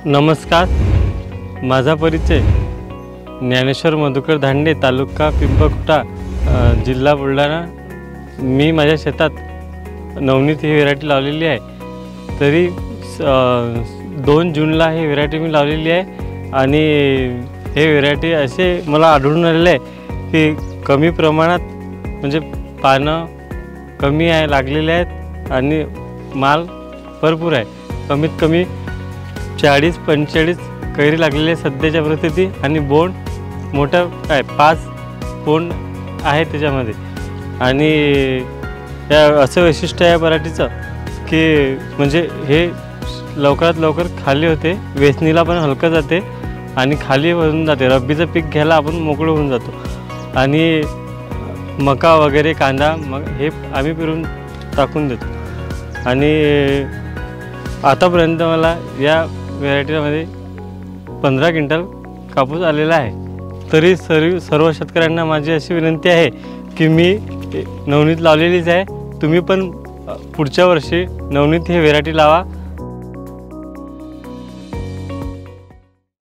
नमस्कार, माझा परिचय ज्ञानेश्वर मधुकर धांडे, तालुका पिंपळखुटा, जिल्हा बुलढाणा। मी माझ्या शेतात नवनीत ही व्हेरायटी लावलेली आहे। तरी 2 जूनला ही व्हेरायटी मी लावलेली आहे आणि हे व्हेरायटी असे मला आढळून आलेले आहे की कमी प्रमाणात म्हणजे पानं कमी आहे लागलेले आहेत आणि माल भरपूर आहे। कमीत कमी 40-45 कैरी लागलेले सध्याच्या परिस्थिती आणि बोंड मोठं काय 5 बोंड आहे त्याच्यामध्ये। आणि या असं वैशिष्ट्य आहे व्हरायटीचं की म्हणजे हे लवकरात लवकर खाली होते, वेचणीला पण हलकं जाते आणि खाली होऊन जाते। रब्बीचं पीक घ्यायला आपण मोकळं होऊन जातो आणि मका वगैरे कांदा मग हे आम्ही पेरून टाकून देतो। आणि आतापर्यंत मला या व्हेरायटीमध्ये 15 क्विंटल कापूस आलेला आहे। तरी सर्व शेतकऱ्यांना माझी अशी विनंती आहे की मी नवनीत लावलेलीच आहे, तुम्ही पण पुढच्या वर्षी नवनीत ही व्हेरायटी लावा।